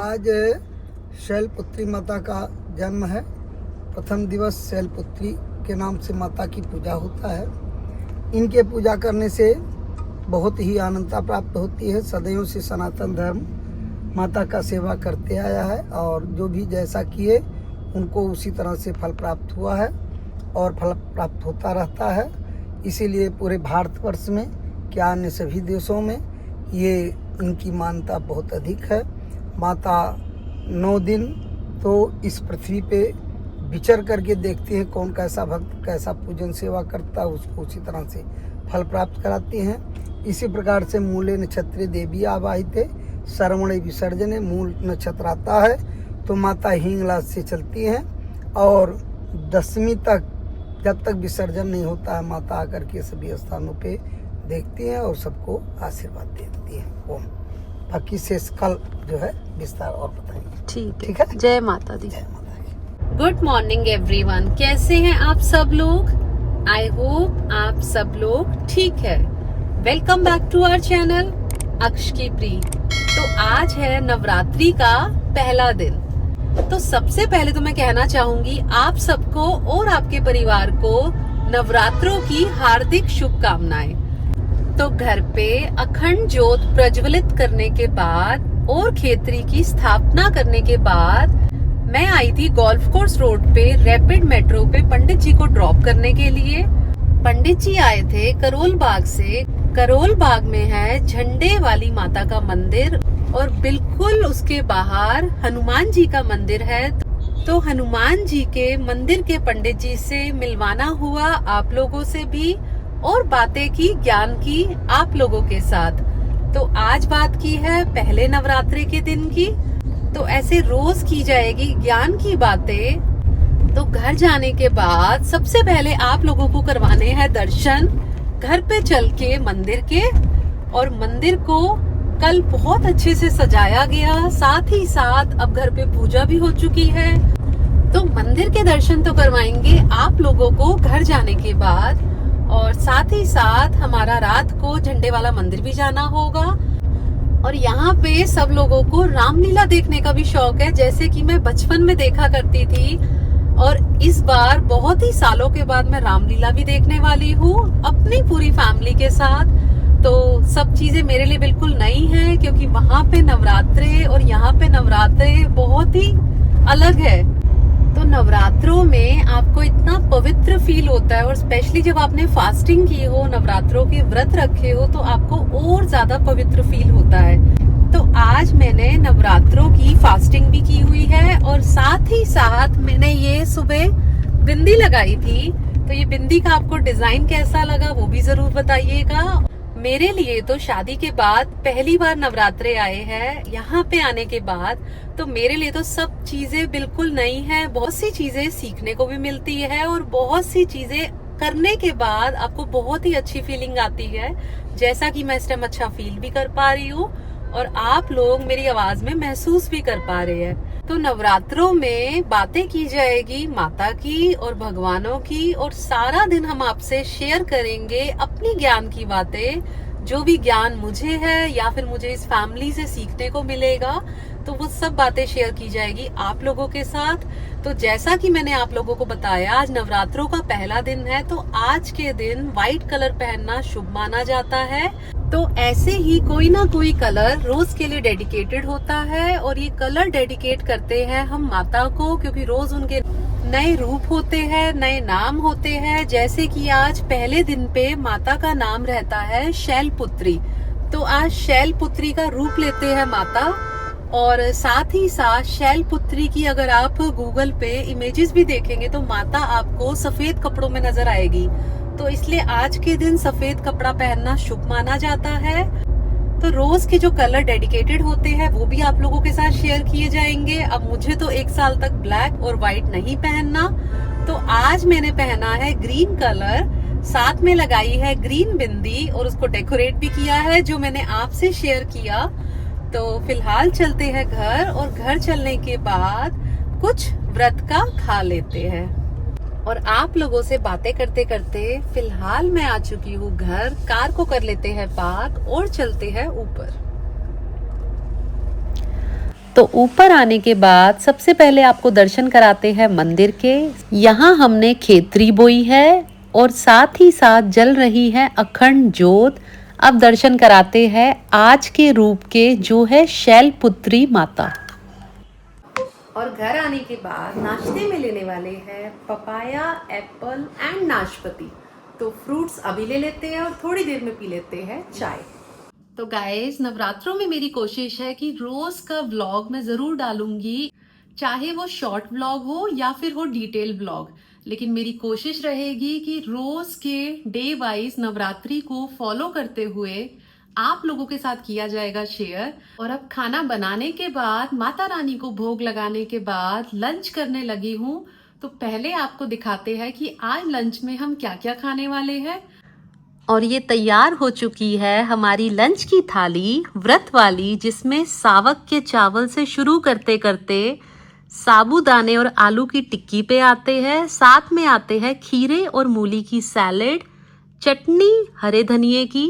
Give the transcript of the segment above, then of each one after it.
आज शैलपुत्री माता का जन्म है। प्रथम दिवस शैलपुत्री के नाम से माता की पूजा होता है। इनके पूजा करने से बहुत ही आनंदता प्राप्त होती है। सदैव से सनातन धर्म माता का सेवा करते आया है और जो भी जैसा किए उनको उसी तरह से फल प्राप्त हुआ है और फल प्राप्त होता रहता है। इसीलिए पूरे भारतवर्ष में क्या अन्य सभी देशों में ये इनकी मान्यता बहुत अधिक है। माता 9 दिन तो इस पृथ्वी पे विचर करके देखती हैं कौन कैसा भक्त कैसा पूजन सेवा करता है, उसको उसी तरह से फल प्राप्त कराती हैं। इसी प्रकार से मूले नक्षत्रे देवी आवाहिते श्रवणे विसर्जने, मूल नक्षत्र आता है तो माता हिंगलाज से चलती हैं और 10वीं तक जब तक विसर्जन नहीं होता है माता आकर के सभी स्थानों पे देखती हैं और सबको आशीर्वाद देती हैं। ओम बाकी शेष कल जो है विस्तार और बताएंगे। ठीक है। जय माता दी। जय माता दी। गुड मॉर्निंग एवरीवन, कैसे हैं आप सब लोग? आई होप आप सब लोग ठीक है। Welcome back to our channel अक्ष की प्री। तो आज है नवरात्रि का पहला दिन। तो सबसे पहले तो मैं कहना चाहूंगी आप सबको और आपके परिवार को नवरात्रों की हार्दिक शुभकामनाएं। तो घर पे अखंड ज्योत प्रज्वलित करने के बाद और खेतरी की स्थापना करने के बाद मैं आई थी गोल्फ कोर्स रोड पे रैपिड मेट्रो पे पंडित जी को ड्रॉप करने के लिए। पंडित जी आए थे करोल बाग से। करोल बाग में है झंडे वाली माता का मंदिर और बिल्कुल उसके बाहर हनुमान जी का मंदिर है। तो हनुमान जी के मंदिर के पंडित जी से मिलवाना हुआ आप लोगों से भी और बातें की ज्ञान की आप लोगों के साथ। तो आज बात की है पहले नवरात्रि के दिन की। तो ऐसे रोज की जाएगी ज्ञान की बातें। तो घर जाने के बाद सबसे पहले आप लोगों को करवाने हैं दर्शन घर पे चल के मंदिर के। और मंदिर को कल बहुत अच्छे से सजाया गया, साथ ही साथ अब घर पे पूजा भी हो चुकी है। तो मंदिर के दर्शन तो करवाएंगे आप लोगों को घर जाने के बाद और साथ ही साथ हमारा रात को झंडे वाला मंदिर भी जाना होगा। और यहाँ पे सब लोगों को रामलीला देखने का भी शौक है, जैसे कि मैं बचपन में देखा करती थी। और इस बार बहुत ही सालों के बाद मैं रामलीला भी देखने वाली हूँ अपनी पूरी फैमिली के साथ। तो सब चीजें मेरे लिए बिल्कुल नई हैं क्योंकि वहाँ पे नवरात्रे और यहाँ पे नवरात्रे बहुत ही अलग है। तो नवरात्रों में आपको इतना पवित्र फील होता है और स्पेशली जब आपने फास्टिंग की हो, नवरात्रों के व्रत रखे हो तो आपको और ज्यादा पवित्र फील होता है। तो आज मैंने नवरात्रों की फास्टिंग भी की हुई है और साथ ही साथ मैंने ये सुबह बिंदी लगाई थी। तो ये बिंदी का आपको डिजाइन कैसा लगा वो भी जरूर बताइएगा। मेरे लिए तो शादी के बाद पहली बार नवरात्रे आए हैं। यहाँ पे आने के बाद तो मेरे लिए तो सब चीजें बिल्कुल नई है। बहुत सी चीजें सीखने को भी मिलती है और बहुत सी चीजें करने के बाद आपको बहुत ही अच्छी फीलिंग आती है, जैसा कि मैं इस टाइम अच्छा फील भी कर पा रही हूँ और आप लोग मेरी आवाज में महसूस भी कर पा रहे हैं। तो नवरात्रों में बातें की जाएगी माता की और भगवानों की और सारा दिन हम आपसे शेयर करेंगे अपनी ज्ञान की बातें, जो भी ज्ञान मुझे है या फिर मुझे इस फैमिली से सीखने को मिलेगा। तो वो सब बातें शेयर की जाएगी आप लोगों के साथ। तो जैसा कि मैंने आप लोगों को बताया आज नवरात्रों का पहला दिन है तो आज के दिन व्हाइट कलर पहनना शुभ माना जाता है। तो ऐसे ही कोई ना कोई कलर रोज के लिए डेडिकेटेड होता है और ये कलर डेडिकेट करते हैं हम माता को क्योंकि रोज उनके नए रूप होते हैं, नए नाम होते हैं। जैसे कि आज पहले दिन पे माता का नाम रहता है शैलपुत्री। तो आज शैलपुत्री का रूप लेते हैं माता और साथ ही साथ शैलपुत्री की अगर आप गूगल पे इमेजेस भी देखेंगे तो माता आपको सफेद कपड़ों में नजर आएगी। तो इसलिए आज के दिन सफेद कपड़ा पहनना शुभ माना जाता है। तो रोज के जो कलर डेडिकेटेड होते हैं वो भी आप लोगों के साथ शेयर किए जाएंगे। अब मुझे तो 1 साल तक ब्लैक और व्हाइट नहीं पहनना, तो आज मैंने पहना है ग्रीन कलर, साथ में लगाई है ग्रीन बिंदी और उसको डेकोरेट भी किया है जो मैंने आपसे शेयर किया। तो फिलहाल चलते हैं घर और घर चलने के बाद कुछ व्रत का खा लेते हैं और आप लोगों से बातें करते करते फिलहाल मैं आ चुकी हूँ घर। कार को कर लेते हैं पार्क और चलते हैं ऊपर। तो ऊपर आने के बाद सबसे पहले आपको दर्शन कराते हैं मंदिर के। यहाँ हमने खेतरी बोई है और साथ ही साथ जल रही है अखंड ज्योत। अब दर्शन कराते हैं आज के रूप के, जो है शैलपुत्री माता। और घर आने के बाद नाश्ते में लेने वाले हैं पपाया, एप्पल एंड नाशपाती। तो फ्रूट्स अभी ले लेते हैं और थोड़ी देर में पी लेते हैं चाय। तो गाइस, नवरात्रों में मेरी कोशिश है कि रोज का व्लॉग मैं जरूर डालूंगी, चाहे वो शॉर्ट व्लॉग हो या फिर हो डिटेल व्लॉग। लेकिन मेरी कोशिश रहेगी कि रोज के डे वाइज नवरात्रि को फॉलो करते हुए आप लोगों के साथ किया जाएगा शेयर। और अब खाना बनाने के बाद, माता रानी को भोग लगाने के बाद लंच करने लगी हूँ। तो पहले आपको दिखाते हैं कि आज लंच में हम क्या क्या खाने वाले हैं। और ये तैयार हो चुकी है हमारी लंच की थाली, व्रत वाली, जिसमें सावक के चावल से शुरू करते करते साबूदाने और आलू की टिक्की पे आते हैं। साथ में आते हैं खीरे और मूली की सैलेड, चटनी हरे धनिये की,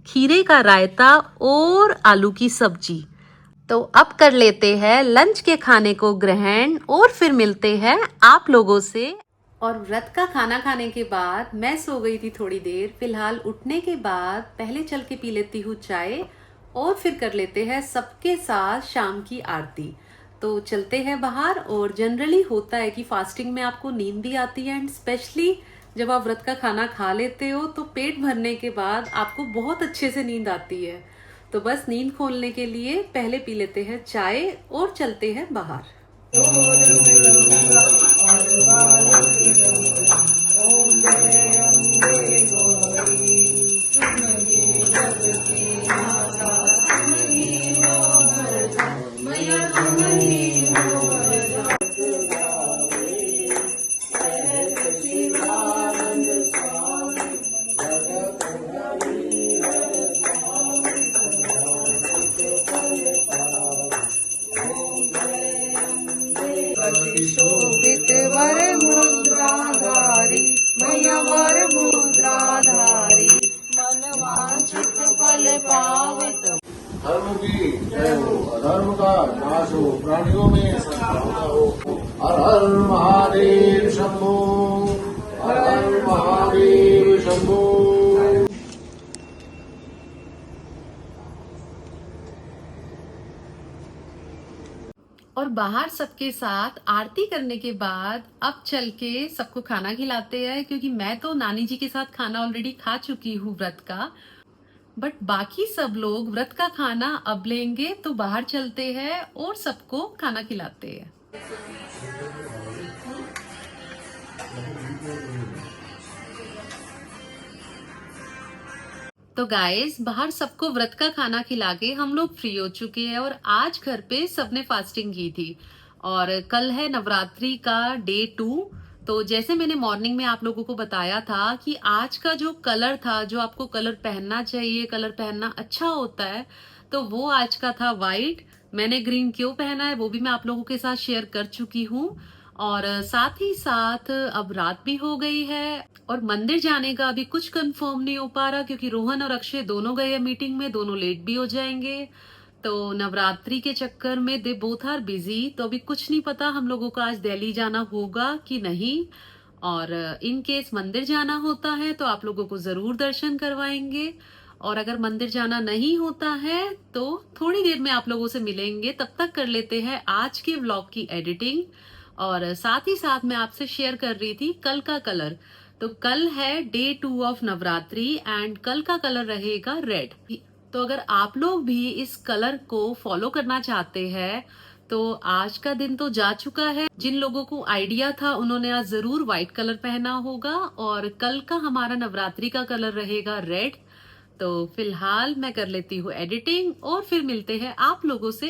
खीरे का रायता और आलू की सब्जी। तो अब कर लेते हैं लंच के खाने को ग्रहण और फिर मिलते हैं आप लोगों से। और व्रत का खाना खाने के बाद मैं सो गई थी थोड़ी देर। फिलहाल उठने के बाद पहले चल के पी लेती हूँ चाय और फिर कर लेते हैं सबके साथ शाम की आरती। तो चलते हैं बाहर। और जनरली होता है कि फास्टिंग में आपको नींद भी आती है, एंड स्पेशली जब आप व्रत का खाना खा लेते हो तो पेट भरने के बाद आपको बहुत अच्छे से नींद आती है। तो बस नींद खोलने के लिए पहले पी लेते हैं चाय और चलते हैं बाहर। शोभित वर मुद्राधारी, मैया वर मुद्राधारी, मन वांछित फल पावित। धर्म की जय हो, अधर्म का नाश हो, प्राणियों में सद्भावना हो। हर हर महादेव शंभो, हर हर महादेव शंभो। और बाहर सबके साथ आरती करने के बाद अब चल के सबको खाना खिलाते हैं, क्योंकि मैं तो नानी जी के साथ खाना ऑलरेडी खा चुकी हूँ व्रत का। बट बाकी सब लोग व्रत का खाना अब लेंगे। तो बाहर चलते हैं और सबको खाना खिलाते हैं। तो गाइस, बाहर सबको व्रत का खाना खिला के हम लोग फ्री हो चुके हैं। और आज घर पे सबने फास्टिंग की थी और कल है नवरात्रि का डे 2। तो जैसे मैंने मॉर्निंग में आप लोगों को बताया था कि आज का जो कलर था, जो आपको कलर पहनना चाहिए, कलर पहनना अच्छा होता है, तो वो आज का था व्हाइट। मैंने ग्रीन क्यों पहना है वो भी मैं आप लोगों के साथ शेयर कर चुकी हूँ। और साथ ही साथ अब रात भी हो गई है और मंदिर जाने का अभी कुछ कंफर्म नहीं हो पा रहा, क्योंकि रोहन और अक्षय दोनों गए हैं मीटिंग में, दोनों लेट भी हो जाएंगे। तो नवरात्रि के चक्कर में दे बोथ आर बिजी। तो अभी कुछ नहीं पता हम लोगों को आज दिल्ली जाना होगा कि नहीं। और इन केस मंदिर जाना होता है तो आप लोगों को जरूर दर्शन करवाएंगे। और अगर मंदिर जाना नहीं होता है तो थोड़ी देर में आप लोगों से मिलेंगे। तब तक कर लेते हैं आज के व्लॉग की एडिटिंग। और साथ ही साथ मैं आपसे शेयर कर रही थी कल का कलर। तो कल है डे 2 ऑफ नवरात्रि एंड कल का कलर रहेगा रेड। तो अगर आप लोग भी इस कलर को फॉलो करना चाहते हैं तो आज का दिन तो जा चुका है। जिन लोगों को आइडिया था उन्होंने आज जरूर व्हाइट कलर पहना होगा और कल का हमारा नवरात्रि का कलर रहेगा रेड। तो फिलहाल मैं कर लेती हूँ एडिटिंग और फिर मिलते हैं आप लोगों से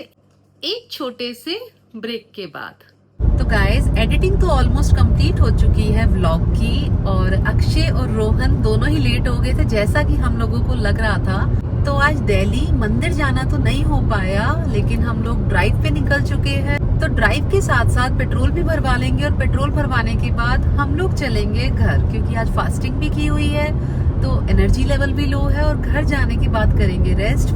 एक छोटे से ब्रेक के बाद। तो गाइस, एडिटिंग तो ऑलमोस्ट कंप्लीट हो चुकी है व्लॉग की और अक्षय और रोहन दोनों ही लेट हो गए थे जैसा कि हम लोगों को लग रहा था। तो आज दिल्ली मंदिर जाना तो नहीं हो पाया, लेकिन हम लोग ड्राइव पे निकल चुके हैं। तो ड्राइव के साथ साथ पेट्रोल भी भरवा लेंगे और पेट्रोल भरवाने के बाद हम लोग चलेंगे घर, क्योंकि आज फास्टिंग भी की हुई है तो एनर्जी लेवल भी लो है। और घर जाने के बाद करेंगे रेस्ट।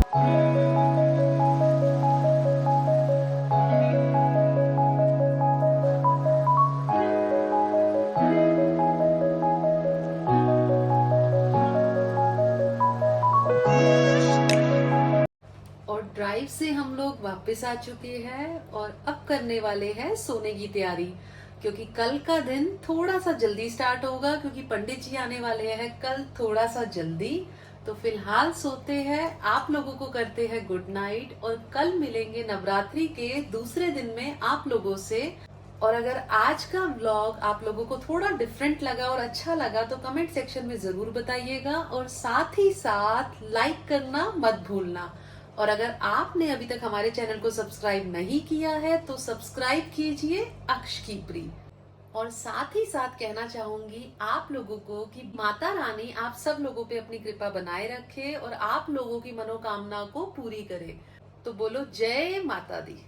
से हम लोग वापस आ चुके हैं और अब करने वाले हैं सोने की तैयारी, क्योंकि कल का दिन थोड़ा सा जल्दी स्टार्ट होगा क्योंकि पंडित जी आने वाले हैं कल थोड़ा सा जल्दी। तो फिलहाल सोते हैं, आप लोगों को करते हैं गुड नाइट और कल मिलेंगे नवरात्रि के दूसरे दिन में आप लोगों से। और अगर आज का व्लॉग आप लोगों को थोड़ा डिफरेंट लगा और अच्छा लगा तो कमेंट सेक्शन में जरूर बताइएगा और साथ ही साथ लाइक करना मत भूलना। और अगर आपने अभी तक हमारे चैनल को सब्सक्राइब नहीं किया है तो सब्सक्राइब कीजिए अक्ष की प्री। और साथ ही साथ कहना चाहूंगी आप लोगों को कि माता रानी आप सब लोगों पे अपनी कृपा बनाए रखे और आप लोगों की मनोकामना को पूरी करे। तो बोलो जय माता दी।